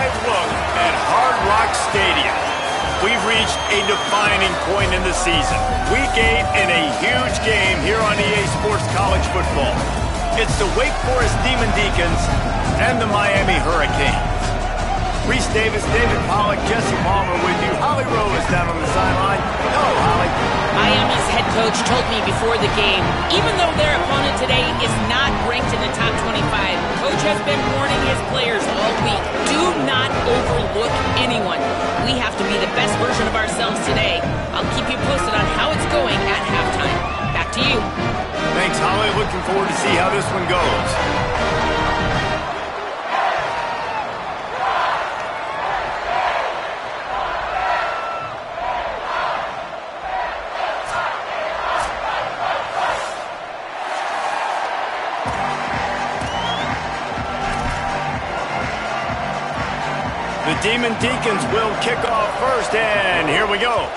live look at Hard Rock Stadium. We've reached a defining point in the season. Week 8 in a huge game here on EA Sports College Football. It's the Wake Forest Demon Deacons and the Miami Hurricanes. Reese Davis, David Pollack, Jesse Palmer with you. Holly Rowe is down on the sideline. Hello, Holly. Miami's head coach told me before the game, even though their opponent today is not ranked in the top 25, coach has been warning his players all week, do not overlook anyone. We have to be the best version of ourselves today. I'll keep you posted on how it's going at halftime. Back to you. Thanks, Holly. Looking forward to see how this one goes. The Demon Deacons will kick off first, and here we go.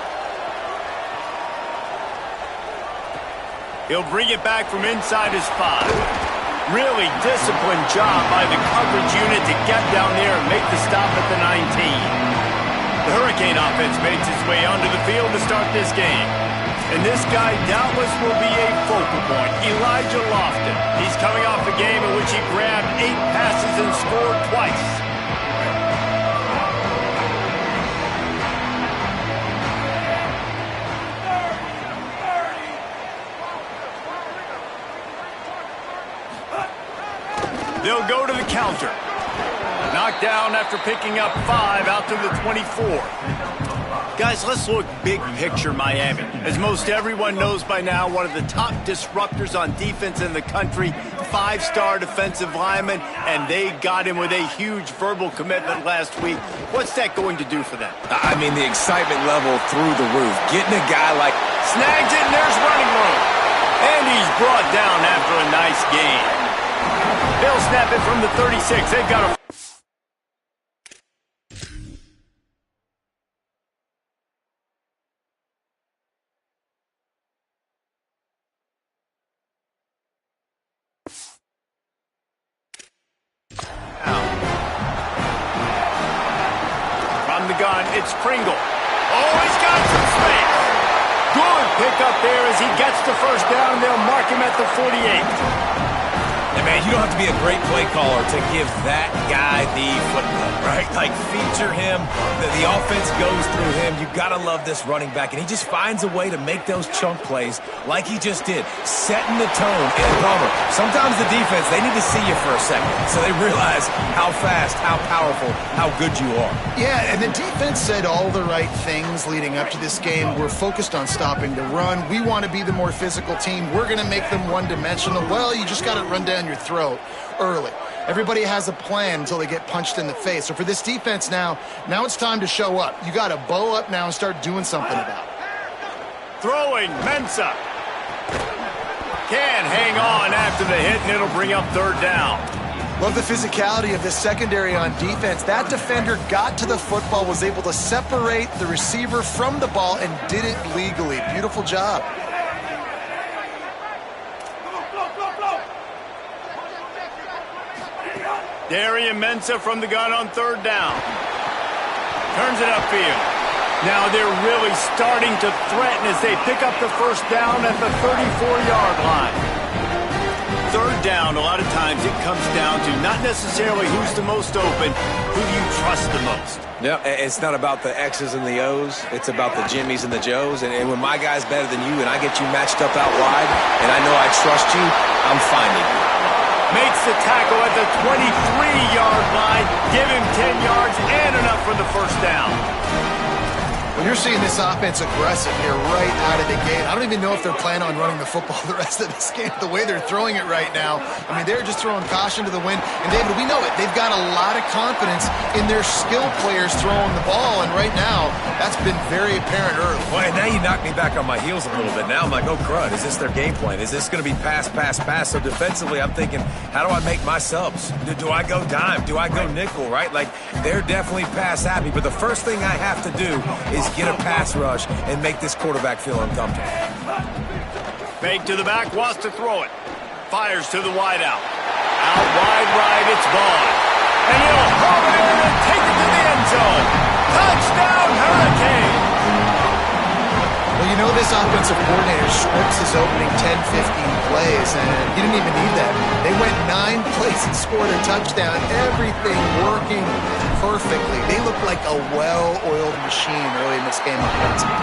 He'll bring it back from inside his 5. Really disciplined job by the coverage unit to get down there and make the stop at the 19. The Hurricane offense makes its way onto the field to start this game. And this guy doubtless will be a focal point, Elijah Lofton. He's coming off a game in which he grabbed 8 passes and scored twice. They'll go to the counter. Knocked down after picking up 5 out to the 24. Guys, let's look big picture Miami. As most everyone knows by now, one of the top disruptors on defense in the country, 5-star defensive lineman, and they got him with a huge verbal commitment last week. What's that going to do for them? I mean, the excitement level through the roof. Getting a guy like... Snags it, and there's running room. And he's brought down after a nice game. They'll snap it from the 36. They've got a... From the gun, it's Pringle. Oh, he's got some space. Good pickup there as he gets the first down. They'll mark him at the 48. And man, you don't have to be a great play caller to give that guy the football, right? Like, feature him. The offense goes through him. You got to love this running back. And he just finds a way to make those chunk plays like he just did, setting the tone. And Palmer, sometimes the defense, they need to see you for a second so they realize how fast, how powerful, how good you are. Yeah, and the defense said all the right things leading up to this game. We're focused on stopping the run. We want to be the more physical team. We're going to make them one-dimensional. Well, you just got to run down your throat early. Everybody has a plan until they get punched in the face. So for this defense now it's time to show up. You got to bow up now and start doing something about it. Throwing, Mensah. Can hang on after the hit, and it'll bring up third down. Love the physicality of this secondary on defense. That defender got to the football, was able to separate the receiver from the ball, and did it legally. Beautiful job. Darian Mensah from the gun on third down. Turns it upfield. Now they're really starting to threaten as they pick up the first down at the 34-yard line. Third down, a lot of times it comes down to not necessarily who's the most open, who do you trust the most. Yeah, it's not about the X's and the O's. It's about the Jimmys and the Joes. And when my guy's better than you and I get you matched up out wide and I know I trust you, I'm finding you. Makes the tackle at the 23-yard line. Give him 10 yards and enough for the first down. When you're seeing this offense aggressive here right out of the gate, I don't even know if they're planning on running the football the rest of this game, the way they're throwing it right now. I mean, they're just throwing caution to the wind. And, David, we know it. They've got a lot of confidence in their skill players throwing the ball, and right now that's been very apparent early. Well, and now you knock me back on my heels a little bit. Now I'm like, oh, crud, is this their game plan? Is this going to be pass, pass, pass? So defensively, I'm thinking, how do I make my subs? Do I go dime? Do I go nickel, right? Like, they're definitely pass happy, but the first thing I have to do is get a pass rush and make this quarterback feel uncomfortable. Fake to the back, wants to throw it. Fires to the wide out. Out wide right, it's Vaughn. And he'll haul it in and take it to home. Touchdown, Hurricane! Well, you know this offensive coordinator scripts his opening 10, 15 plays, and he didn't even need that. They went 9 plays and scored a touchdown. Everything working perfectly. They look like a well-oiled machine early in this game offensively.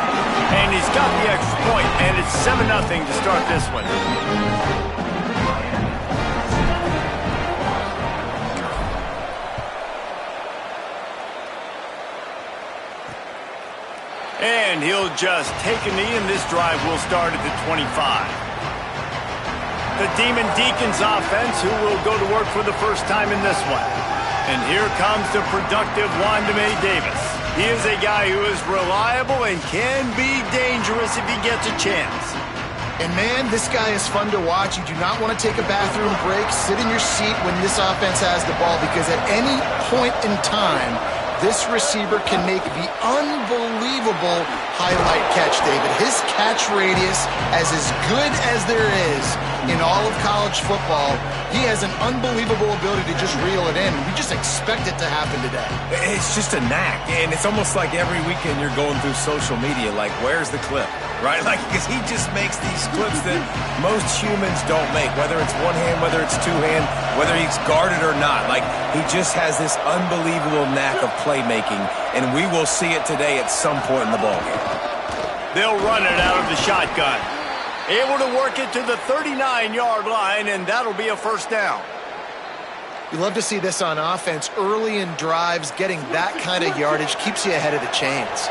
And he's got the extra point, and it's 7-0 to start this one. And he'll just take a knee, and this drive will start at the 25. The Demon Deacons offense, who will go to work for the first time in this one. And here comes the productive Wandame Davis. He is a guy who is reliable and can be dangerous if he gets a chance. And man, this guy is fun to watch. You do not want to take a bathroom break. Sit in your seat when this offense has the ball, because at any point in time, this receiver can make the unbelievable highlight catch, David. His catch radius is as good as there is in all of college football. He has an unbelievable ability to just reel it in. We just expect it to happen today. It's just a knack, and it's almost like every weekend you're going through social media, like, where's the clip, right? Like, because he just makes these clips that most humans don't make, whether it's one hand, whether it's two hand, whether he's guarded or not. Like, he just has this unbelievable knack of playmaking, and we will see it today at some point in the ballgame. They'll run it out of the shotgun. Able to work it to the 39-yard line, and that'll be a first down. You love to see this on offense. Early in drives, getting that kind of yardage keeps you ahead of the chains.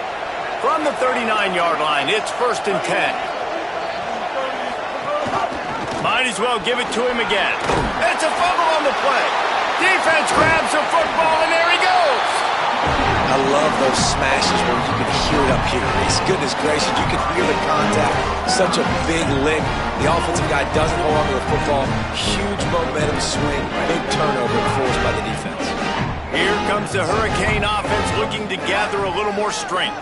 From the 39-yard line, it's 1st and 10. Might as well give it to him again. It's a fumble on the play. Defense grabs the football, and there he goes. I love those smashes where you can hear it up here. Goodness gracious, you can hear the contact. Such a big lick. The offensive guy doesn't hold on to the football. Huge momentum swing. Big turnover forced by the defense. Here comes the Hurricane offense looking to gather a little more strength.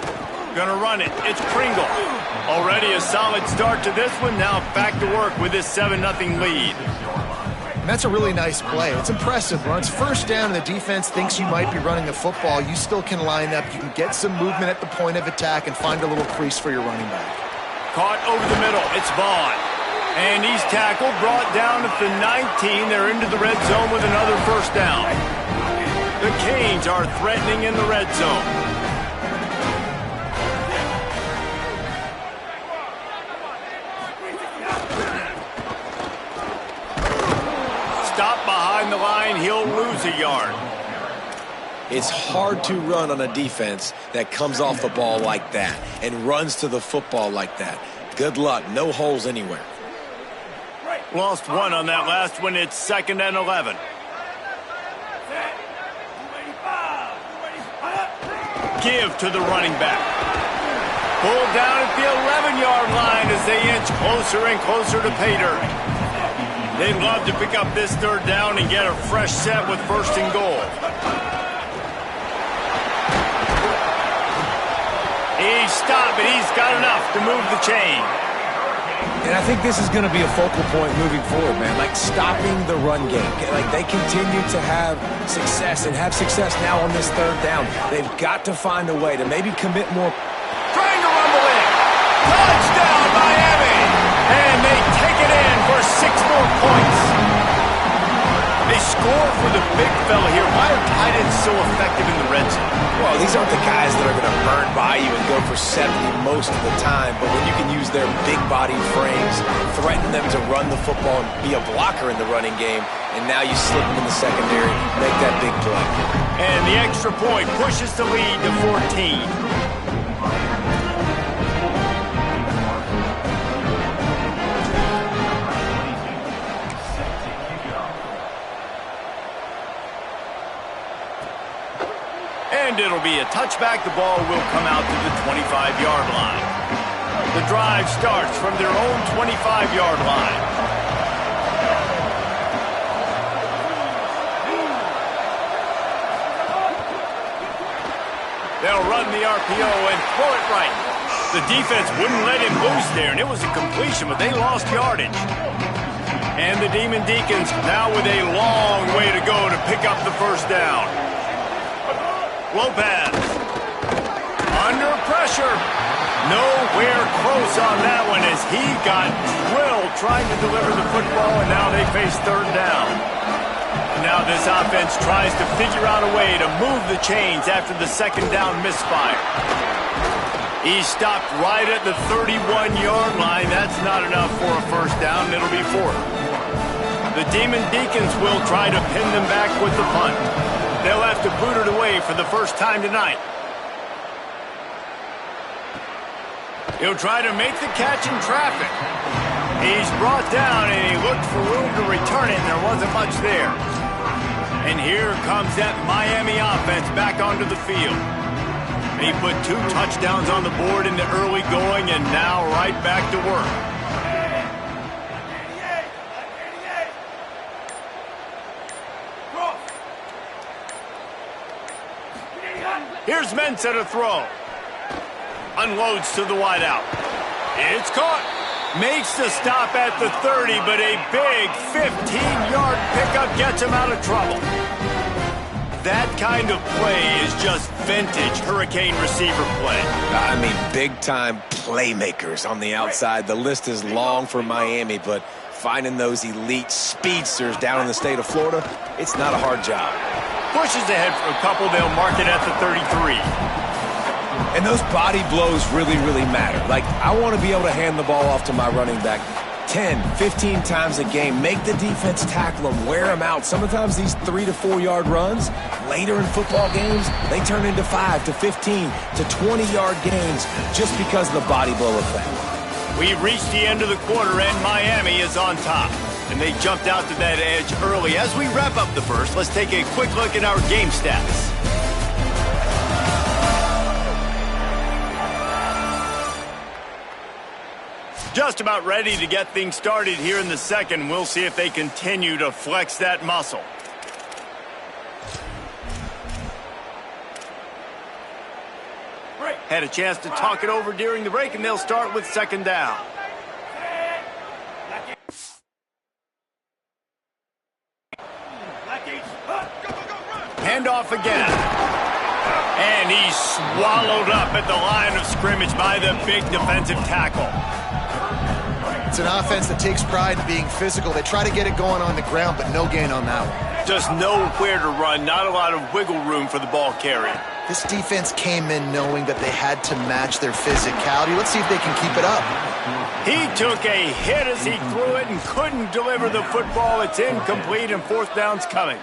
Gonna run it. It's Pringle. Already a solid start to this one. Now back to work with this 7-0 lead. And that's a really nice play. It's impressive. When it's first down and the defense thinks you might be running the football, you still can line up. You can get some movement at the point of attack and find a little crease for your running back. Caught over the middle. It's Vaughn. And he's tackled, brought down at the 19. They're into the red zone with another first down. The Canes are threatening in the red zone. Stop behind the line, he'll lose a yard. It's hard to run on a defense that comes off the ball like that and runs to the football like that. Good luck, no holes anywhere. Lost one on that last one, it's 2nd and 11. Give to the running back. Pulled down at the 11-yard line as they inch closer and closer to pay dirt. They'd love to pick up this 3rd down and get a fresh set with 1st and goal. He's stopped, but he's got enough to move the chain. And I think this is going to be a focal point moving forward, man. Like, stopping the run game. Like, they continue to have success and have success now on this 3rd down. They've got to find a way to maybe commit more. Trying to rumble in. Touchdown, Miami! And they take it in for 6 more points. They score for the big fella here. Why are tight ends so effective in the red zone? Well, these aren't the guys that are going to burn by you and go for 70 most of the time, but when you can use their big-bodied frames, threaten them to run the football and be a blocker in the running game, and now you slip them in the secondary, make that big play. And the extra point pushes the lead to 14. And it'll be a touchback. The ball will come out to the 25-yard line. The drive starts from their own 25-yard line. They'll run the RPO and throw it right. The defense wouldn't let him loose there, and it was a completion, but they lost yardage. And the Demon Deacons now with a long way to go to pick up the 1st down. Lopez. Under pressure. Nowhere close on that one as he got drilled trying to deliver the football, and now they face third down. Now this offense tries to figure out a way to move the chains after the second down misfire. He stopped right at the 31-yard line. That's not enough for a first down. It'll be fourth. The Demon Deacons will try to pin them back with the punt. They'll have to boot it away for the first time tonight. He'll try to make the catch in traffic. He's brought down, and he looked for room to return it, and there wasn't much there. And here comes that Miami offense back onto the field. He put 2 touchdowns on the board in the early going, and now right back to work. Here's Mensah to throw. Unloads to the wideout. It's caught. Makes the stop at the 30, but a big 15-yard pickup gets him out of trouble. That kind of play is just vintage Hurricane receiver play. I mean, big-time playmakers on the outside. The list is long for Miami, but finding those elite speedsters down in the state of Florida, it's not a hard job. Pushes ahead for a couple. They'll mark it at the 33. And those body blows really, really matter. Like, I want to be able to hand the ball off to my running back 10, 15 times a game. Make the defense tackle them, wear them out. Sometimes these 3 to 4 yard runs, later in football games, they turn into 5 to 15 to 20-yard games just because of the body blow effect. We've reached the end of the quarter, and Miami is on top. And they jumped out to that edge early. As we wrap up the first, let's take a quick look at our game stats. Just about ready to get things started here in the second. We'll see if they continue to flex that muscle. Had a chance to talk it over during the break, and they'll start with second down. Handoff again. And he's swallowed up at the line of scrimmage by the big defensive tackle. It's an offense that takes pride in being physical. They try to get it going on the ground, but no gain on that one. Just nowhere to run, not a lot of wiggle room for the ball carrier. This defense came in knowing that they had to match their physicality. Let's see if they can keep it up. He took a hit as he threw it and couldn't deliver the football. It's incomplete, and fourth down's coming.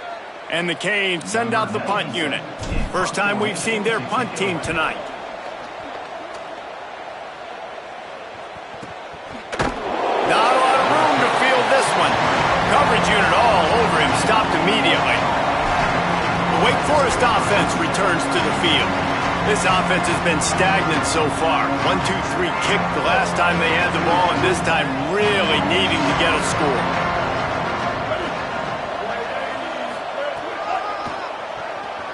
And the Canes send out the punt unit. First time we've seen their punt team tonight. Not a lot of room to field this one. Coverage unit all over him, stopped immediately. The Wake Forest offense returns to the field. This offense has been stagnant so far. 1-2-3 kick the last time they had the ball, and this time really needing to get a score.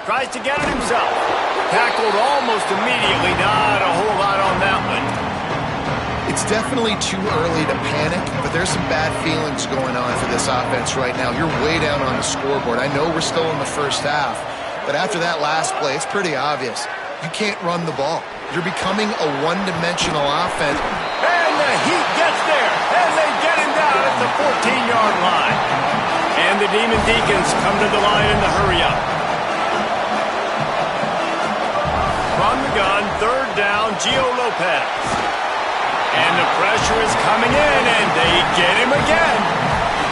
Tries to get it himself. Tackled almost immediately. Not a whole lot on that one. It's definitely too early to panic, but there's some bad feelings going on for this offense right now. You're way down on the scoreboard. I know we're still in the first half, but after that last play, it's pretty obvious. You can't run the ball. You're becoming a one-dimensional offense. And the Heat gets there, and they get him down at the 14-yard line. And the Demon Deacons come to the line in the hurry-up. From the gun, third down, Gio Lopez. And the pressure is coming in, and they get him again.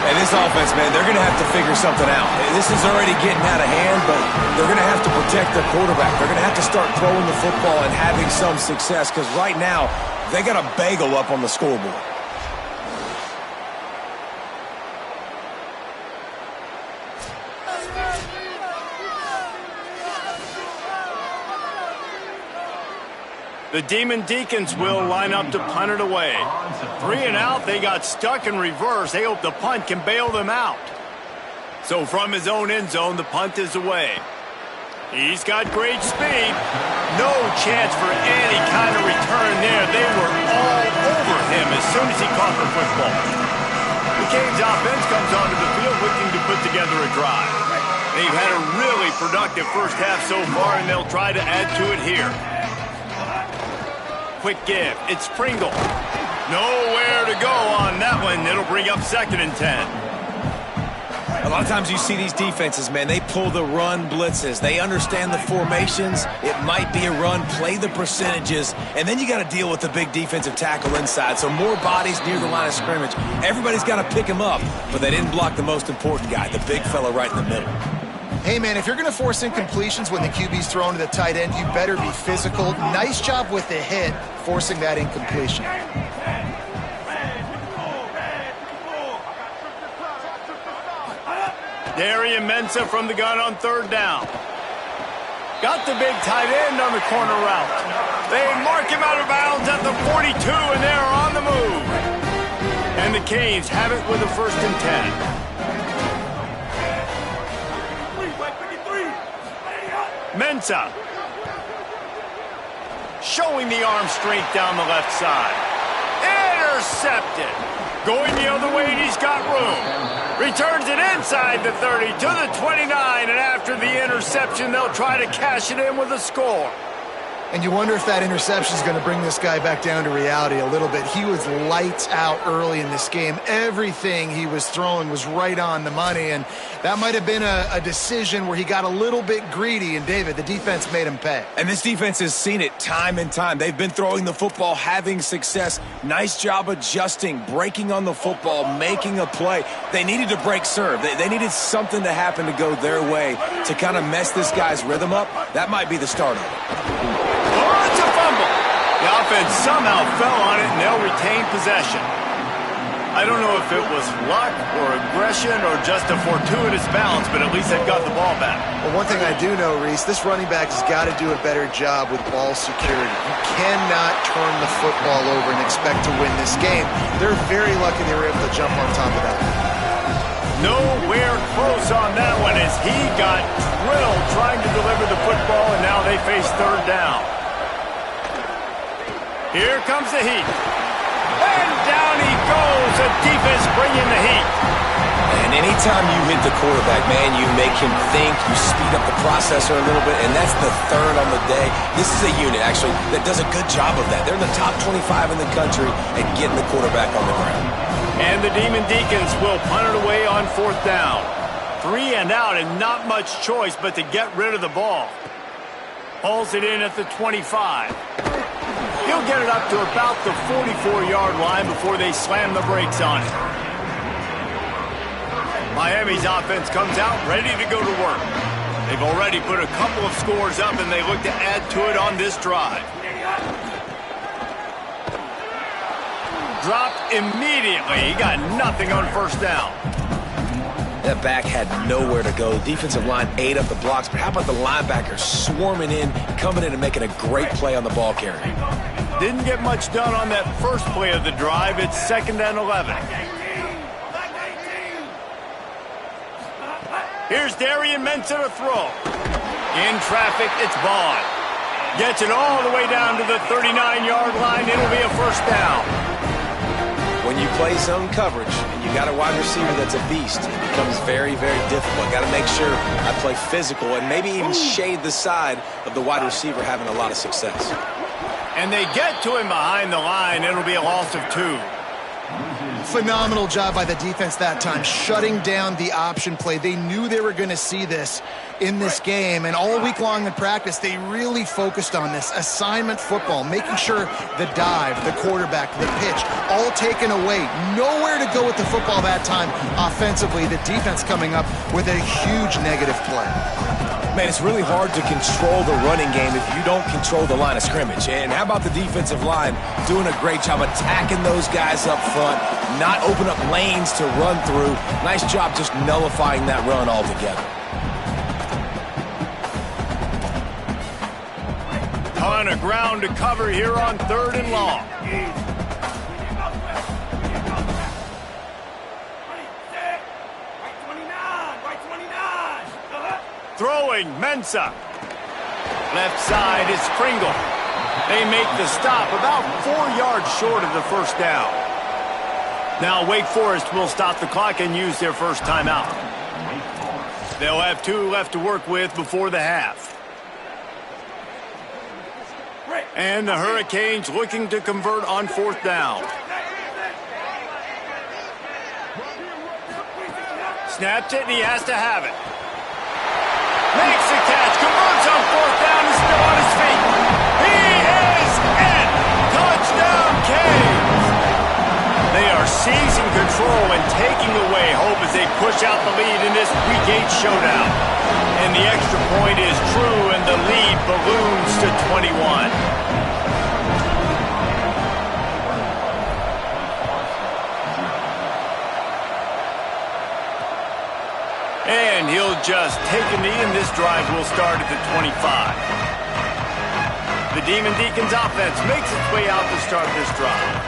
And this offense, man, they're going to have to figure something out. This is already getting out of hand, but they're going to have to protect their quarterback. They're going to have to start throwing the football and having some success, because right now, they got a bagel up on the scoreboard. The Demon Deacons will line up to punt it away. 3 and out, they got stuck in reverse. They hope the punt can bail them out. So from his own end zone, the punt is away. He's got great speed. No chance for any kind of return there. They were all over him as soon as he caught the football. The Canes offense comes onto the field looking to put together a drive. They've had a really productive first half so far, and they'll try to add to it here. Quick give. It's Pringle. Nowhere to go on that one. It'll bring up 2nd and 10. A lot of times you see these defenses, man, they pull the run blitzes. They understand the formations. It might be a run, play the percentages, and then you got to deal with the big defensive tackle inside. So more bodies near the line of scrimmage. Everybody's got to pick him up, but they didn't block the most important guy, the big fella right in the middle. Hey, man, if you're going to force incompletions when the QB's thrown to the tight end, you better be physical. Nice job with the hit, forcing that incompletion. Darian Mensah from the gun on 3rd down. Got the big tight end on the corner route. They mark him out of bounds at the 42, and they're on the move. And the Canes have it with a 1st and 10. Mensah. Showing the arm strength down the left side. Intercepted. Going the other way, and he's got room. Returns it inside the 30 to the 29, and after the interception, they'll try to cash it in with a score. And you wonder if that interception is going to bring this guy back down to reality a little bit. He was lights out early in this game. Everything he was throwing was right on the money, and that might have been a decision where he got a little bit greedy, and David, the defense made him pay. And this defense has seen it time and time. They've been throwing the football, having success. Nice job adjusting, breaking on the football, making a play. They needed to break serve. They needed something to happen to go their way to kind of mess this guy's rhythm up. That might be the start of it. Oh, it's a fumble. The offense somehow fell on it, and they'll retain possession. I don't know if it was luck or aggression or just a fortuitous bounce, but at least they've got the ball back. Well, one thing I do know, Reese, this running back has got to do a better job with ball security. You cannot turn the football over and expect to win this game. They're very lucky they were able to jump on top of that. Nowhere close on that one as he got drilled trying to deliver the football, and now they face 3rd down. Here comes the heat. And down he goes. The defense bringing the heat. And anytime you hit the quarterback, man, you make him think, you speed up the processor a little bit, and that's the 3rd on the day. This is a unit, actually, that does a good job of that. They're in the top 25 in the country at getting the quarterback on the ground. And the Demon Deacons will punt it away on 4th down. 3 and out, and not much choice but to get rid of the ball. Hauls it in at the 25. He'll get it up to about the 44-yard line before they slam the brakes on it. Miami's offense comes out ready to go to work. They've already put a couple of scores up, and they look to add to it on this drive. Dropped immediately. He got nothing on 1st down. That back had nowhere to go. The defensive line ate up the blocks, but how about the linebackers swarming in, coming in and making a great play on the ball carrier? Didn't get much done on that first play of the drive. It's 2nd and 11. Here's Darian Mensah to throw. In traffic, it's Vaughn. Gets it all the way down to the 39-yard line. It'll be a 1st down. When you play zone coverage and you got a wide receiver that's a beast, it becomes very, very difficult. Got to make sure I play physical and maybe even shade the side of the wide receiver having a lot of success. And they get to him behind the line. It'll be a loss of 2. Phenomenal job by the defense that time, shutting down the option play. They knew they were going to see this in this game, and all week long in practice, they really focused on this assignment football, making sure the dive, the quarterback, the pitch, all taken away. Nowhere to go with the football that time offensively. The defense coming up with a huge negative play. Man, it's really hard to control the running game if you don't control the line of scrimmage. And how about the defensive line doing a great job attacking those guys up front, not open up lanes to run through. Nice job just nullifying that run altogether. Ton of ground to cover here on 3rd and long. Throwing, Mensah. Left side is Pringle. They make the stop about 4 yards short of the 1st down. Now Wake Forest will stop the clock and use their first timeout. They'll have 2 left to work with before the half. And the Hurricanes looking to convert on 4th down. Snaps it, and he has to have it. Makes the catch, converts on 4th down, and still on his feet. He is in! Touchdown, Canes! They are seizing control and taking away hope as they push out the lead in this Week 8 showdown. And the extra point is true, and the lead balloons to 21. And he'll just take a knee, and this drive will start at the 25. The Demon Deacons offense makes its way out to start this drive.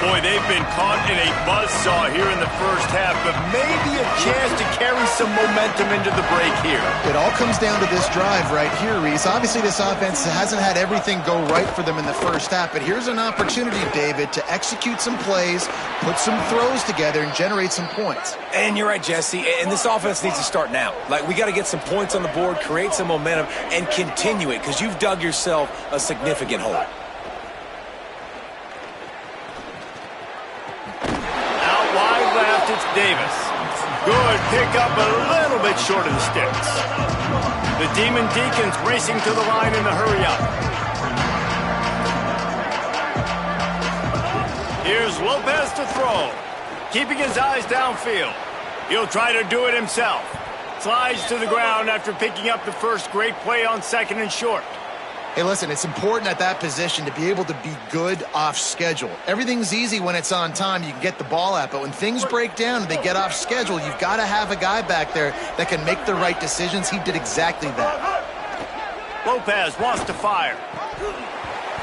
Boy, they've been caught in a buzzsaw here in the first half, but maybe a chance to carry some momentum into the break here. It all comes down to this drive right here, Reese. Obviously, this offense hasn't had everything go right for them in the first half, but here's an opportunity, David, to execute some plays, put some throws together, and generate some points. And you're right, Jesse, and this offense needs to start now. Like, we got to get some points on the board, create some momentum, and continue it, because you've dug yourself a significant hole. It's Davis. Good pickup, a little bit short of the sticks. The Demon Deacons racing to the line in the hurry-up. Here's Lopez to throw. Keeping his eyes downfield. He'll try to do it himself. Slides to the ground after picking up the first great play on 2nd and short. Hey, listen, it's important at that position to be able to be good off schedule. Everything's easy when it's on time. You can get the ball out, but when things break down and they get off schedule, you've got to have a guy back there that can make the right decisions. He did exactly that. Lopez wants to fire.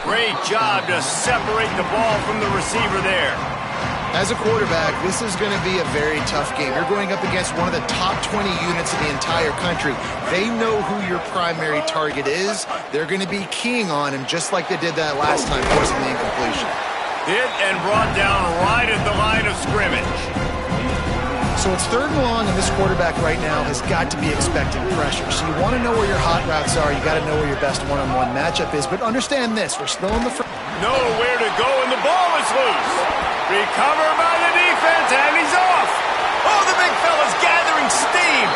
Great job to separate the ball from the receiver there. As a quarterback, this is going to be a very tough game. You're going up against one of the top 20 units in the entire country. They know who your primary target is. They're going to be keying on him just like they did that last time, forcing the incompletion. Hit and brought down right at the line of scrimmage. So it's 3rd and long, and this quarterback right now has got to be expecting pressure. So you want to know where your hot routes are. You got to know where your best one-on-one matchup is. But understand this, we're still in the front. Nowhere to go, and the ball is loose. Recovered by the defense, and he's off. Oh, the big fella's gathering steam.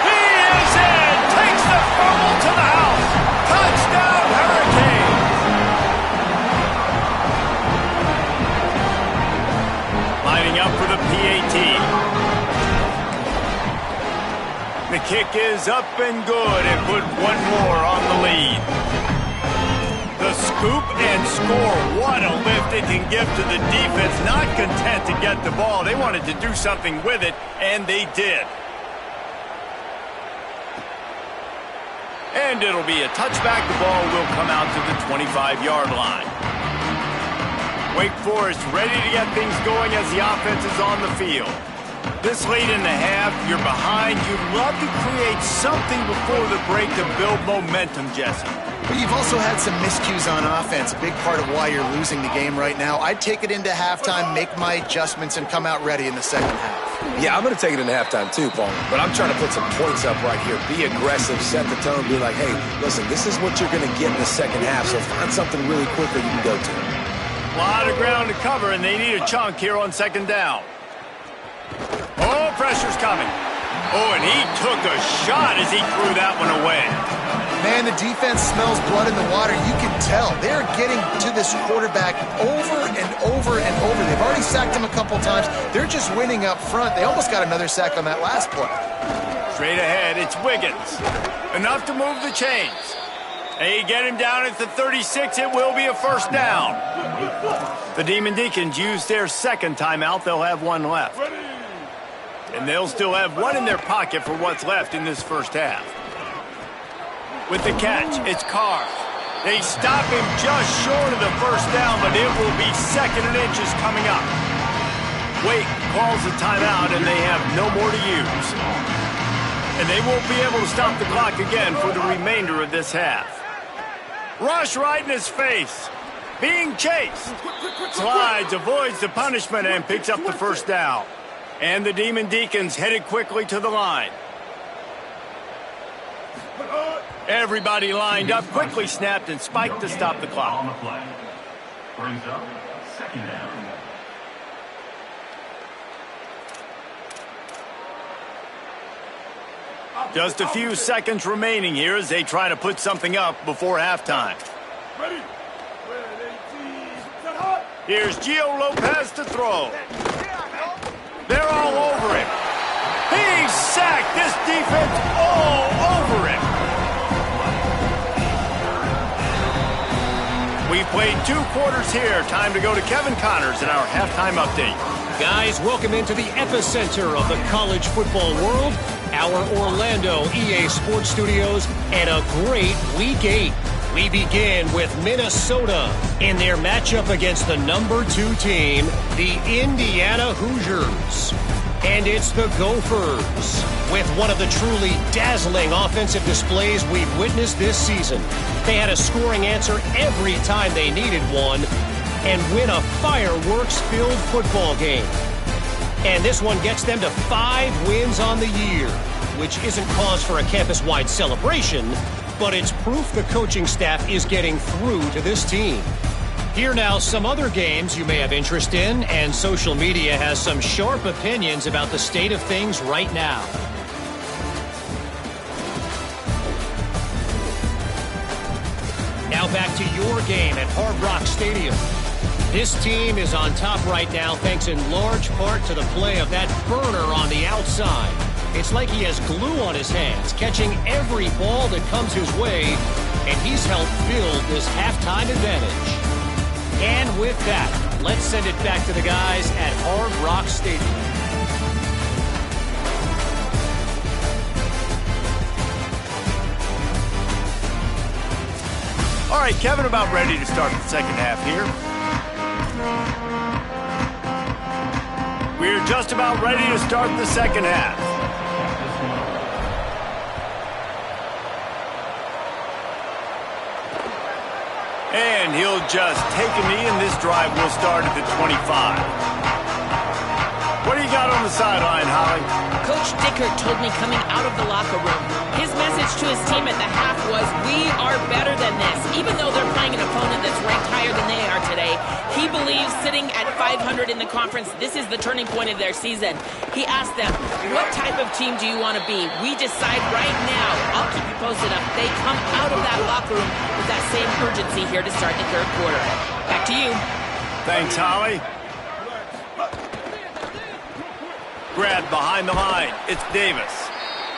He is in. Takes the fumble to the house. Touchdown, Hurricanes. Lining up for the PAT. The kick is up and good, and put one more on the lead. The scoop and score. What a lift it can give to the defense. Not content to get the ball. They wanted to do something with it, and they did. And it'll be a touchback. The ball will come out to the 25-yard line. Wake Forest ready to get things going as the offense is on the field. This late in the half, you're behind. You'd love to create something before the break to build momentum, Jesse. But you've also had some miscues on offense, a big part of why you're losing the game right now. I'd take it into halftime, make my adjustments, and come out ready in the second half. Yeah, I'm going to take it into halftime too, Paul. But I'm trying to put some points up right here. Be aggressive, set the tone, be like, hey, listen, this is what you're going to get in the second half, so find something really quick that you can go to. A lot of ground to cover, and they need a chunk here on 2nd down. Oh, pressure's coming. Oh, and he took a shot as he threw that one away. Man, the defense smells blood in the water. You can tell. They're getting to this quarterback over and over and over. They've already sacked him a couple times. They're just winning up front. They almost got another sack on that last play. Straight ahead, it's Wiggins. Enough to move the chains. They get him down at the 36. It will be a first down. The Demon Deacons use their 2nd timeout. They'll have one left. And they'll still have one in their pocket for what's left in this first half. With the catch, it's Carr. They stop him just short of the first down, but it will be 2nd and inches coming up. Wake calls the timeout, and they have no more to use. And they won't be able to stop the clock again for the remainder of this half. Rush right in his face. Being chased. Slides, avoids the punishment, and picks up the first down. And the Demon Deacons headed quickly to the line. Everybody lined up, quickly snapped and spiked to stop the clock. On the play. Brings up second down. Just a few seconds remaining here as they try to put something up before halftime. Ready. Here's Gio Lopez to throw. They're all over him. He's sacked. This defense all over him. We played 2 quarters here. Time to go to Kevin Connors in our halftime update. Guys, welcome into the epicenter of the college football world, our Orlando EA Sports Studios, and a great Week 8. We begin with Minnesota in their matchup against the number 2 team, the Indiana Hoosiers. And it's the Gophers, with one of the truly dazzling offensive displays we've witnessed this season. They had a scoring answer every time they needed one and win a fireworks-filled football game. And this one gets them to 5 wins on the year, which isn't cause for a campus-wide celebration, but it's proof the coaching staff is getting through to this team. Here now, some other games you may have interest in, and social media has some sharp opinions about the state of things right now. Now back to your game at Hard Rock Stadium. This team is on top right now thanks in large part to the play of that burner on the outside. It's like he has glue on his hands, catching every ball that comes his way, and he's helped build this halftime advantage. And with that, let's send it back to the guys at Hard Rock Stadium. All right, Kevin, about ready to start the second half here. We're just about ready to start the second half. And he'll just take a knee, and this drive will start at the 25. What do you got on the sideline, Holly? Coach Dickert told me coming out of the locker room, his message to his team at the half was, we are better than this. Even though they're playing an opponent that's ranked higher than they are today, he believes sitting at 500 in the conference, this is the turning point of their season. He asked them, what type of team do you want to be? We decide right now. I'll keep you posted if they come out of that locker room with that same urgency here to start the third quarter. Back to you. Thanks, Holly. Grab behind the line. It's Davis.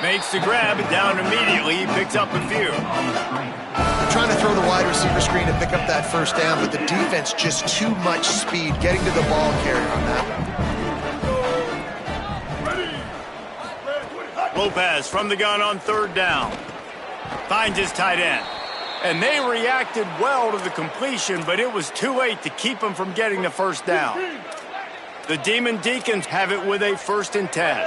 Makes the grab, and down immediately. He picks up a few. They're trying to throw the wide receiver screen to pick up that first down, but the defense just too much speed getting to the ball carrier on that one. Lopez from the gun on third down. Finds his tight end. And they reacted well to the completion, but it was too late to keep him from getting the first down. The Demon Deacons have it with a 1st and 10.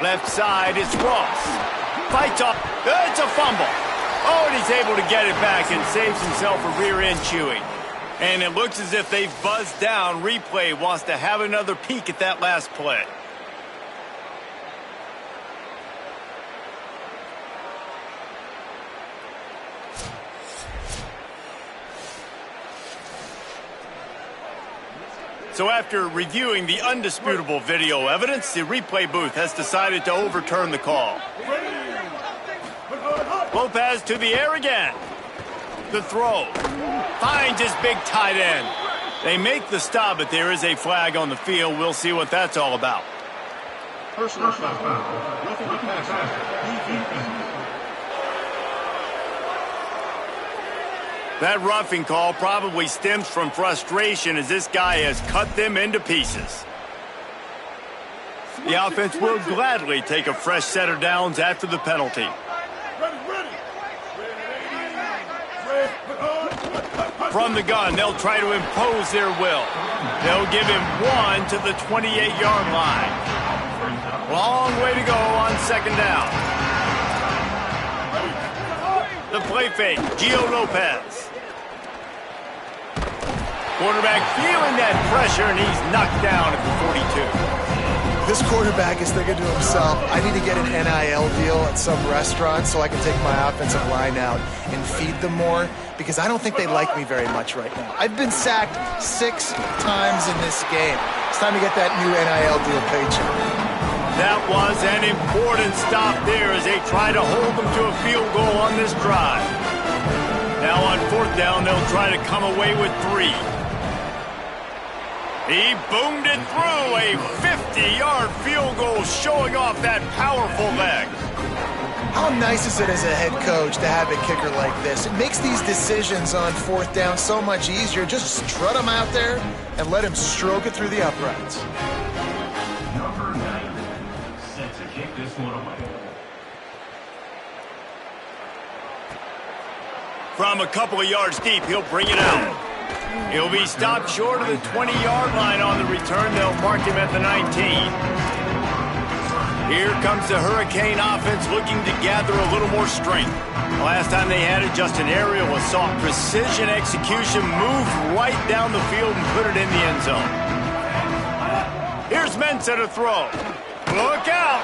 Left side, it's Ross. Fights off. It's a fumble. Oh, and he's able to get it back and saves himself a rear end chewing. And it looks as if they've buzzed down. Replay wants to have another peek at that last play. So after reviewing the undisputable video evidence, the replay booth has decided to overturn the call. Lopez to the air again. The throw. Finds his big tight end. They make the stop, but there is a flag on the field. We'll see what that's all about. Personal foul. Roughing the passer. That roughing call probably stems from frustration as this guy has cut them into pieces. The offense will gladly take a fresh set of downs after the penalty. From the gun, they'll try to impose their will. They'll give him 1 to the 28-yard line. Long way to go on second down. The play fake, Gio Lopez. Quarterback feeling that pressure, and he's knocked down at the 42. This quarterback is thinking to himself, I need to get an NIL deal at some restaurant so I can take my offensive line out and feed them more, because I don't think they like me very much right now. I've been sacked 6 times in this game. It's time to get that new NIL deal paycheck. That was an important stop there as they try to hold them to a field goal on this drive. Now on 4th down, they'll try to come away with 3. He boomed it through, a 50-yard field goal showing off that powerful leg. How nice is it as a head coach to have a kicker like this? It makes these decisions on 4th down so much easier. Just strut him out there and let him stroke it through the uprights. Number 9, set to kick this one away. From a couple of yards deep, he'll bring it out. He'll be stopped short of the 20-yard line on the return. They'll mark him at the 19. Here comes the Hurricane offense looking to gather a little more strength. Last time they had it, just an aerial assault. Precision execution, moved right down the field and put it in the end zone. Here's Mensah to throw. Look out!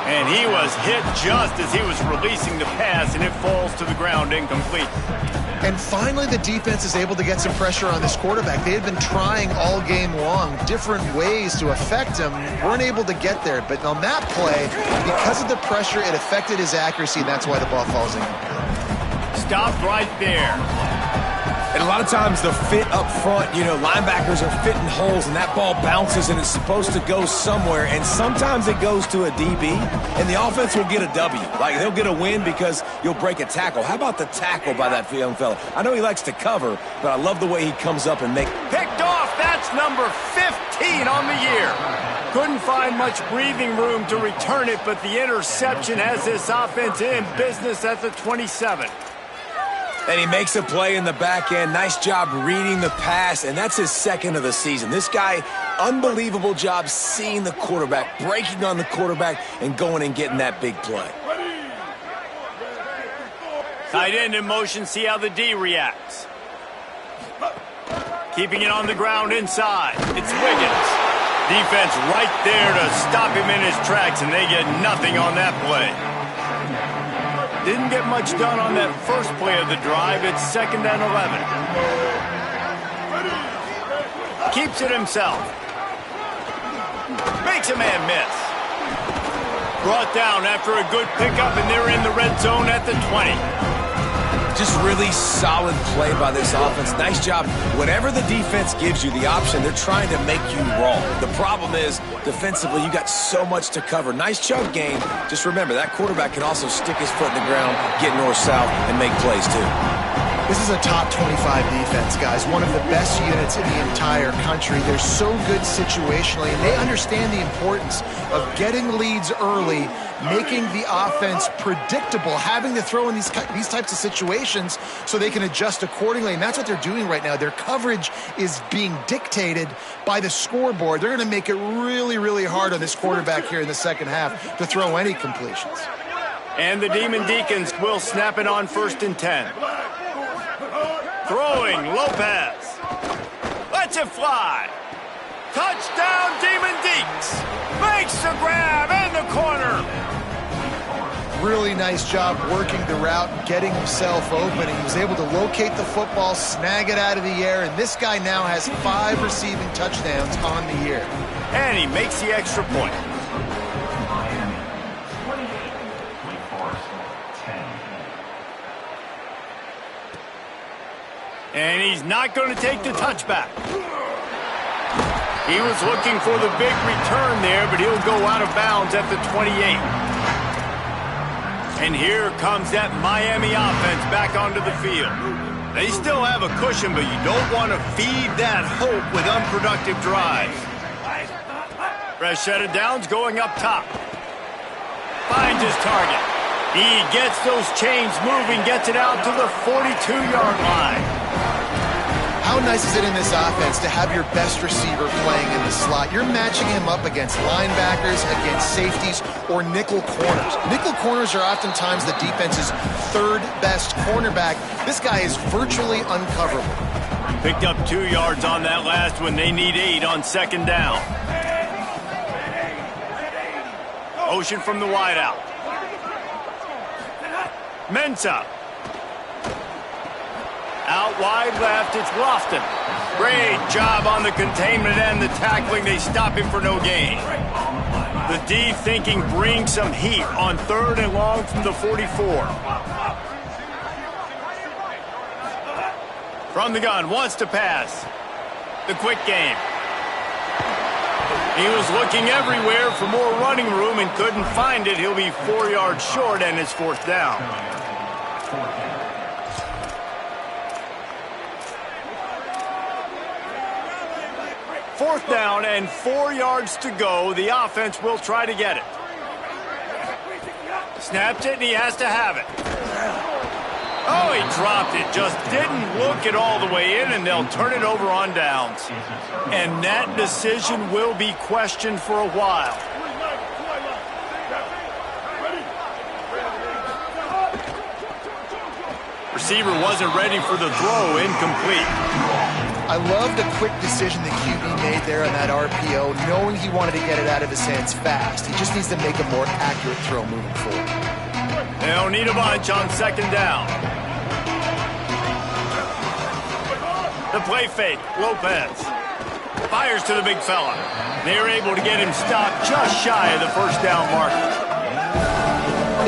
And he was hit just as he was releasing the pass, and it falls to the ground incomplete. And finally, the defense is able to get some pressure on this quarterback. They had been trying all game long different ways to affect him. Weren't able to get there. But on that play, because of the pressure, it affected his accuracy, and that's why the ball falls in. Stopped right there. And a lot of times the fit up front, linebackers are fitting holes and that ball bounces and it's supposed to go somewhere. And sometimes it goes to a DB and the offense will get a W. Like they'll get a win because you'll break a tackle. How about the tackle by that young fella? I know he likes to cover, but I love the way he comes up and Picked off. That's number 15 on the year. Couldn't find much breathing room to return it, but the interception has this offense in business at the 27. And he makes a play in the back end. Nice job reading the pass, and that's his 2nd of the season. This guy, unbelievable job seeing the quarterback, breaking on the quarterback, and going and getting that big play. Tight end in motion, see how the D reacts. Keeping it on the ground inside. It's Wiggins. Defense right there to stop him in his tracks, and they get nothing on that play. Didn't get much done on that first play of the drive. It's 2nd and 11. Keeps it himself. Makes a man miss. Brought down after a good pickup, and they're in the red zone at the 20. Just really solid play by this offense. Nice job. Whatever the defense gives you the option, they're trying to make you wrong. The problem is, defensively, you got so much to cover. Nice chunk game. Just remember, that quarterback can also stick his foot in the ground, get north-south, and make plays too. This is a top 25 defense, guys. One of the best units in the entire country. They're so good situationally, and they understand the importance of getting leads early, making the offense predictable, having to throw in these types of situations so they can adjust accordingly. And that's what they're doing right now. Their coverage is being dictated by the scoreboard. They're going to make it really, really hard on this quarterback here in the second half to throw any completions. And the Demon Deacons will snap it on 1st and 10. Throwing, Lopez. Lets it fly. Touchdown, Demon Deeks. Makes the grab in the corner. Really nice job working the route and getting himself open. He was able to locate the football, snag it out of the air, and this guy now has 5 receiving touchdowns on the year. And he makes the extra point. And he's not going to take the touchback. He was looking for the big return there, but he'll go out of bounds at the 28. And here comes that Miami offense back onto the field. They still have a cushion, but you don't want to feed that hope with unproductive drives. Fresh set of downs going up top. Finds his target. He gets those chains moving, gets it out to the 42-yard line. How nice is it in this offense to have your best receiver playing in the slot? You're matching him up against linebackers, against safeties, or nickel corners. Nickel corners are oftentimes the defense's 3rd best cornerback. This guy is virtually uncoverable. Picked up 2 yards on that last one. They need 8 on second down. Motion from the wideout. Mensah. Out wide left, it's Lofton. Great job on the containment and the tackling. They stop him for no gain. The D thinking bring some heat on 3rd and long from the 44. From the gun, wants to pass. The quick game. He was looking everywhere for more running room and couldn't find it. He'll be 4 yards short and it's 4th down. Fourth down and 4 yards to go. The offense will try to get it. Snapped it and he has to have it. Oh, he dropped it. Just didn't look it all the way in, and they'll turn it over on downs. And that decision will be questioned for a while. Receiver wasn't ready for the throw, incomplete. I loved the quick decision the QB made there on that RPO, knowing he wanted to get it out of his hands fast. He just needs to make a more accurate throw moving forward. They'll need a bunch on second down. The play fake, Lopez. Fires to the big fella. They're able to get him stopped just shy of the first down marker.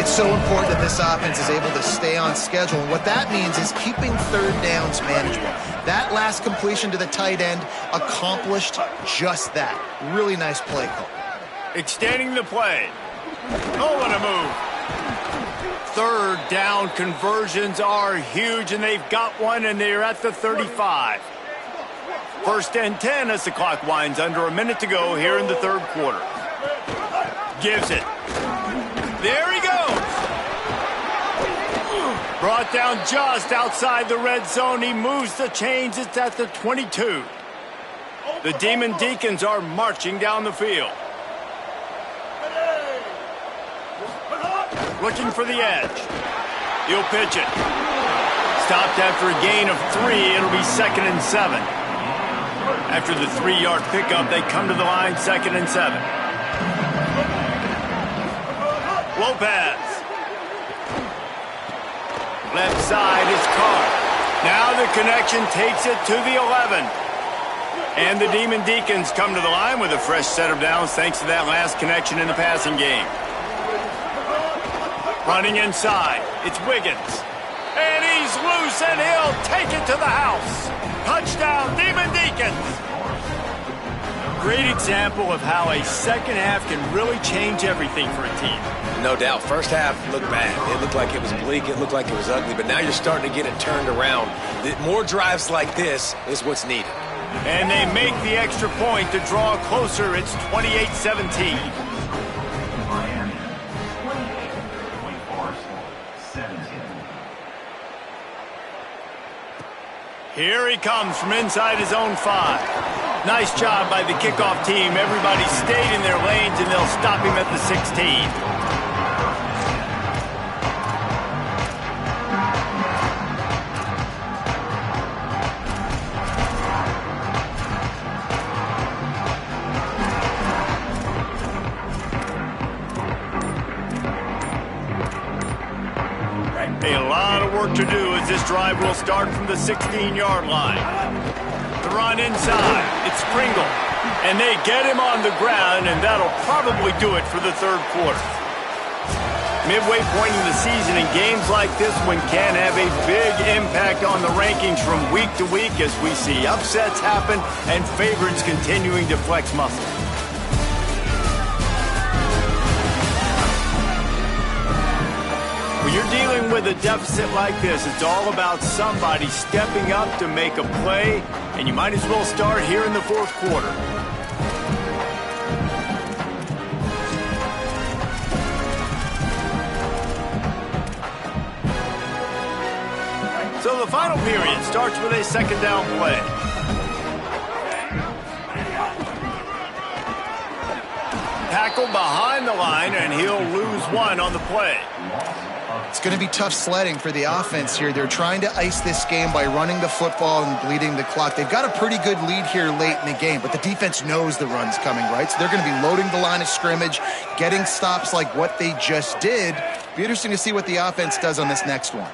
It's so important that this offense is able to stay on schedule. And what that means is keeping 3rd downs manageable. That last completion to the tight end accomplished just that. Really nice play call. Extending the play. Oh, what a move. 3rd down conversions are huge, and they've got one, and they're at the 35. 1st and 10 as the clock winds under a minute to go here in the 3rd quarter. Gives it. There he goes. Brought down just outside the red zone. He moves the chains. It's at the 22. The Demon Deacons are marching down the field. Looking for the edge. He'll pitch it. Stopped after a gain of 3. It'll be 2nd and 7. After the 3-yard pickup, they come to the line, 2nd and 7. Lopez. Left side is Carr. Now the connection takes it to the 11. And the Demon Deacons come to the line with a fresh set of downs thanks to that last connection in the passing game. Running inside, it's Wiggins. And he's loose, and he'll take it to the house. Touchdown, Demon Deacons. Great example of how a second half can really change everything for a team. No doubt. First half looked bad. It looked like it was bleak. It looked like it was ugly. But now you're starting to get it turned around. More drives like this is what's needed. And they make the extra point to draw closer. It's 28-17. Here he comes from inside his own 5. Nice job by the kickoff team. Everybody stayed in their lanes, and they'll stop him at the 16. A lot of work to do as this drive will start from the 16-yard line. The run inside, it's Pringle. And they get him on the ground, and that'll probably do it for the 3rd quarter. Midway point in the season, and games like this one can have a big impact on the rankings from week to week as we see upsets happen and favorites continuing to flex muscle. When you're dealing with a deficit like this, it's all about somebody stepping up to make a play, and you might as well start here in the 4th quarter. So the final period starts with a 2nd down play. Tackled behind the line, and he'll lose 1 on the play. It's going to be tough sledding for the offense here. They're trying to ice this game by running the football and bleeding the clock. They've got a pretty good lead here late in the game, but the defense knows the run's coming, right? So they're going to be loading the line of scrimmage, getting stops like what they just did. Be interesting to see what the offense does on this next one.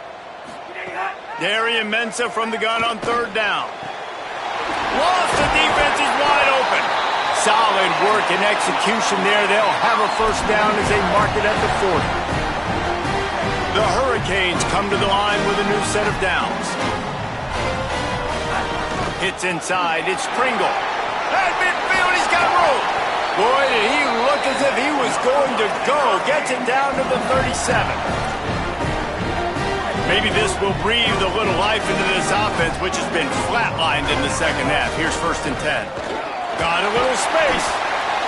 Darian Mensah from the gun on third down. Lost, the defense is wide open. Solid work and execution there. They'll have a first down as they mark it at the 40. The Hurricanes come to the line with a new set of downs. Hits inside, it's Pringle. At midfield, he's got room. Boy, did he look as if he was going to go. Gets it down to the 37. Maybe this will breathe a little life into this offense, which has been flatlined in the second half. Here's 1st and 10. Got a little space.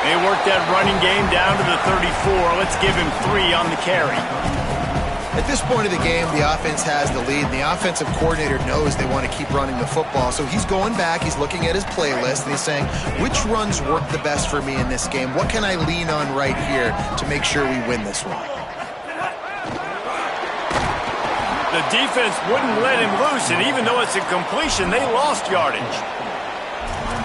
They work that running game down to the 34. Let's give him 3 on the carry. At this point of the game, the offense has the lead, and the offensive coordinator knows they want to keep running the football. So he's going back, he's looking at his playlist, and he's saying, which runs work the best for me in this game? What can I lean on right here to make sure we win this one? The defense wouldn't let him loose, and even though it's a completion, they lost yardage.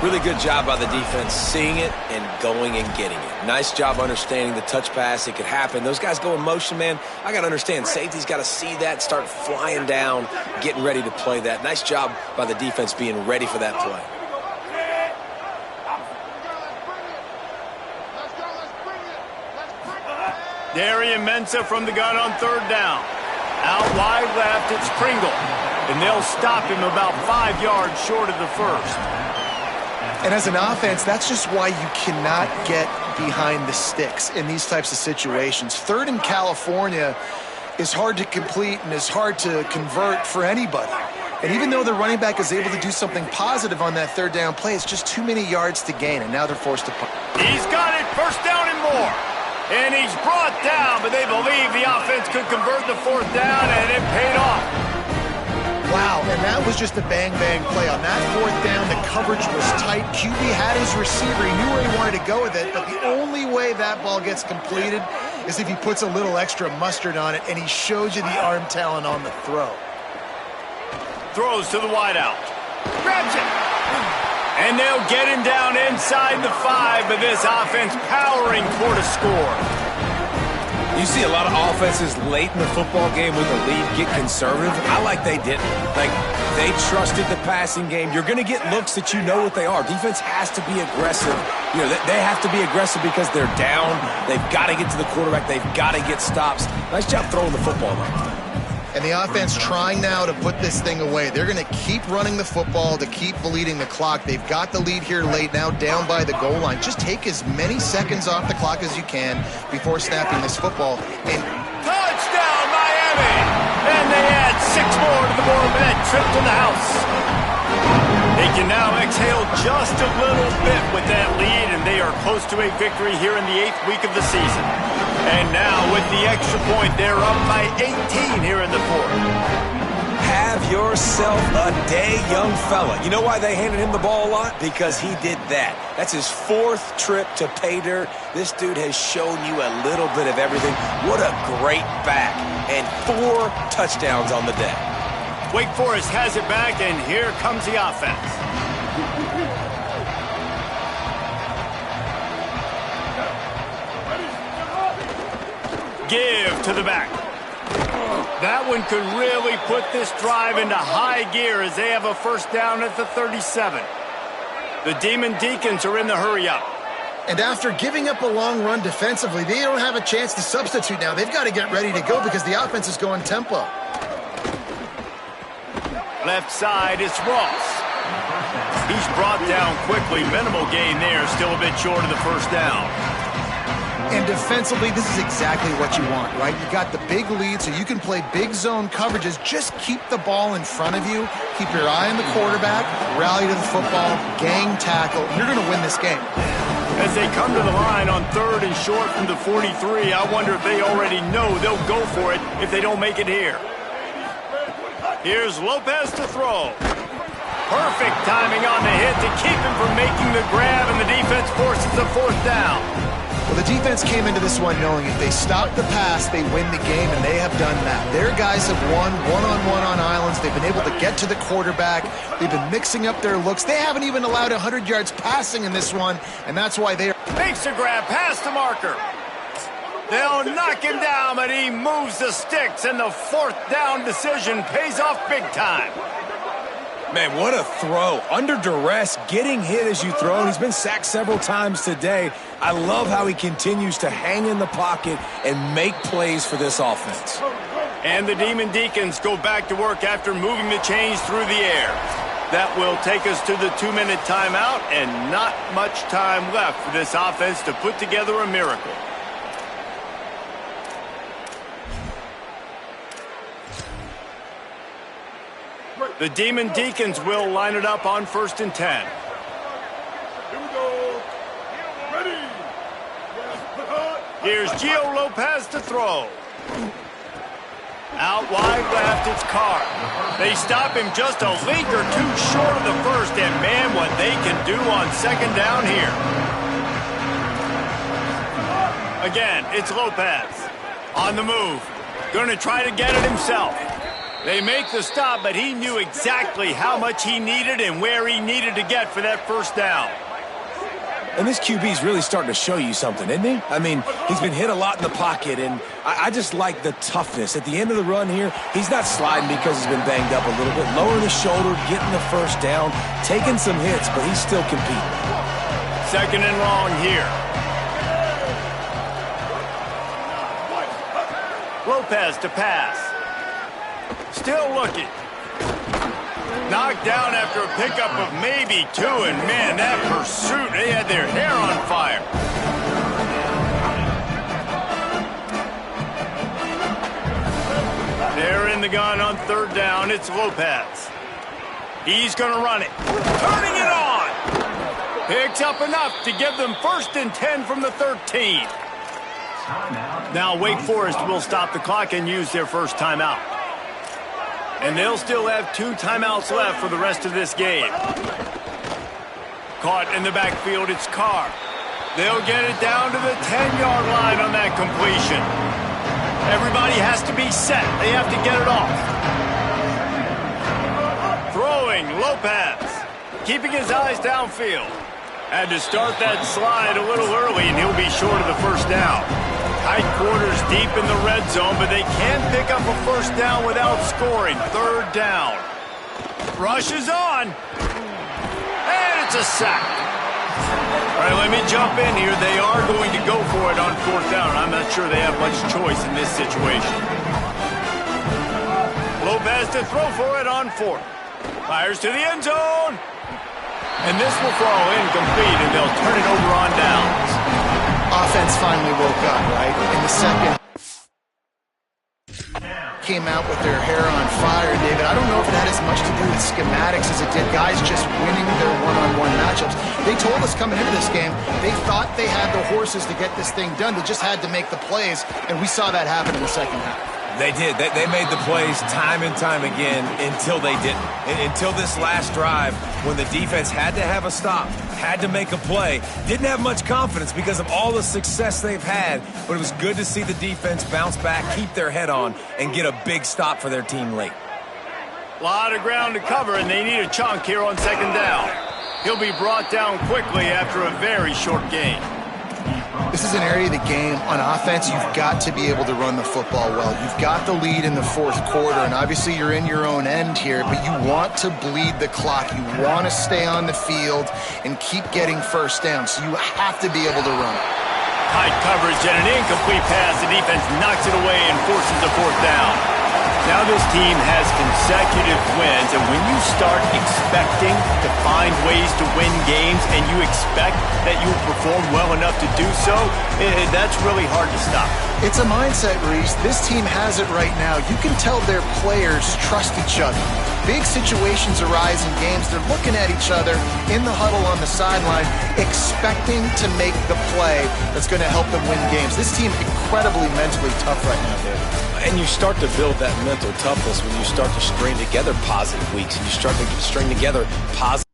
Really good job by the defense seeing it and going and getting it. Nice job understanding the touch pass. It could happen. Those guys go in motion, man. I got to understand. Safety's got to see that, start flying down, getting ready to play that. Nice job by the defense being ready for that play. Darian Mensah from the gun on third down. Out wide left, it's Pringle. And they'll stop him about 5 yards short of the first. And as an offense, that's just why you cannot get behind the sticks in these types of situations. 3rd in California is hard to complete and is hard to convert for anybody. And even though the running back is able to do something positive on that 3rd down play, it's just too many yards to gain, and now they're forced to punt. He's got it, 1st down and more. And he's brought down, but they believe the offense could convert the 4th down, and it paid off. Wow, and that was just a bang-bang play. On that 4th down, the coverage was tight. QB had his receiver. He knew where he wanted to go with it, but the only way that ball gets completed is if he puts a little extra mustard on it, and he shows you the arm talent on the throw. Throws to the wideout. Grabs it. And they'll get him down inside the 5, but this offense powering toward a score. You see a lot of offenses late in the football game with a lead get conservative. I like they didn't. Like, they trusted the passing game. You're going to get looks that you know what they are. Defense has to be aggressive. You know, they have to be aggressive because they're down. They've got to get to the quarterback. They've got to get stops. Nice job throwing the football, though. And the offense trying now to put this thing away. They're going to keep running the football to keep bleeding the clock. They've got the lead here late, now down by the goal line. Just take as many seconds off the clock as you can before snapping this football. And touchdown, Miami! And they add 6 more to the board with that trip to the house. They can now exhale just a little bit with that lead, and they are close to a victory here in the 8th week of the season. And now, with the extra point, they're up by 18 here in the 4th. Have yourself a day, young fella. You know why they handed him the ball a lot? Because he did that. That's his 4th trip to pay dirt. This dude has shown you a little bit of everything. What a great back. And 4 touchdowns on the day. Wake Forest has it back, and here comes the offense. Give to the back. That one could really put this drive into high gear as they have a first down at the 37. The Demon Deacons are in the hurry-up. And after giving up a long run defensively, they don't have a chance to substitute now. They've got to get ready to go because the offense is going tempo. Left side, it's Ross. He's brought down quickly. Minimal gain there, still a bit short of the first down. And defensively, this is exactly what you want, right? You got the big lead, so you can play big zone coverages. Just keep the ball in front of you. Keep your eye on the quarterback. Rally to the football. Gang tackle. You're going to win this game. As they come to the line on 3rd and short from the 43, I wonder if they already know they'll go for it if they don't make it here. Here's Lopez to throw. Perfect timing on the hit to keep him from making the grab, and the defense forces a 4th down. Well, the defense came into this one knowing if they stop the pass, they win the game, and they have done that. Their guys have won one-on-one on islands. They've been able to get to the quarterback. They've been mixing up their looks. They haven't even allowed 100 yards passing in this one, and that's why they are... Makes the grab, past the marker. They'll knock him down, but he moves the sticks, and the fourth down decision pays off big time. Man, what a throw. Under duress, getting hit as you throw. He's been sacked several times today. I love how he continues to hang in the pocket and make plays for this offense. And the Demon Deacons go back to work after moving the chains through the air. That will take us to the 2-minute timeout, and not much time left for this offense to put together a miracle. The Demon Deacons will line it up on 1st and 10. Here we go. Ready. Here's Gio Lopez to throw. Out wide left, it's Carr. They stop him just a league or two short of the first, and man, what they can do on 2nd down here. Again, it's Lopez. On the move. Going to try to get it himself. They make the stop, but he knew exactly how much he needed and where he needed to get for that 1st down. And this QB's really starting to show you something, isn't he? I mean, he's been hit a lot in the pocket, and I just like the toughness. At the end of the run here, he's not sliding because he's been banged up a little bit. Lowering his shoulder, getting the 1st down, taking some hits, but he's still competing. 2nd and long here. Lopez to pass. Still looking. Knocked down after a pickup of maybe 2, and man, that pursuit, they had their hair on fire. They're in the gun on 3rd down. It's Lopez. He's going to run it. Turning it on. Picks up enough to give them 1st and 10 from the 13. Now Wake Forest will stop the clock and use their first timeout. And they'll still have 2 timeouts left for the rest of this game. Caught in the backfield, it's Carr. They'll get it down to the 10-yard line on that completion. Everybody has to be set. They have to get it off. Throwing, Lopez. Keeping his eyes downfield. Had to start that slide a little early, and he'll be short of the 1st down. Tight quarters deep in the red zone, but they can pick up a 1st down without scoring. 3rd down. Rush is on. And it's a sack. All right, let me jump in here. They are going to go for it on 4th down. I'm not sure they have much choice in this situation. Lopez to throw for it on 4th. Fires to the end zone. And this will fall incomplete, and they'll turn it over on downs. Offense finally woke up, right? In the 2nd, came out with their hair on fire, David. I don't know if it had as much to do with schematics as it did guys just winning their one-on-one matchups. They told us coming into this game, they thought they had the horses to get this thing done. They just had to make the plays, and we saw that happen in the 2nd half. They did. They made the plays time and time again until they didn't. Until this last drive, when the defense had to have a stop, had to make a play, didn't have much confidence because of all the success they've had, but it was good to see the defense bounce back, keep their head on, and get a big stop for their team late. A lot of ground to cover, and they need a chunk here on 2nd down. He'll be brought down quickly after a very short gain. This is an area of the game on offense you've got to be able to run the football well. You've got the lead in the 4th quarter, and obviously you're in your own end here, but you want to bleed the clock. You want to stay on the field and keep getting 1st down, so you have to be able to run. Tight coverage and an incomplete pass. The defense knocks it away and forces a 4th down. Now this team has consecutive wins, and when you start expecting to find ways to win games and you expect that you will perform well enough to do so, that's really hard to stop. It's a mindset, Reese. This team has it right now. You can tell their players trust each other. Big situations arise in games. They're looking at each other in the huddle on the sideline, expecting to make the play that's going to help them win games. This team incredibly mentally tough right now, David. And you start to build that mental toughness when you start to string together positive weeks and you start to string together positive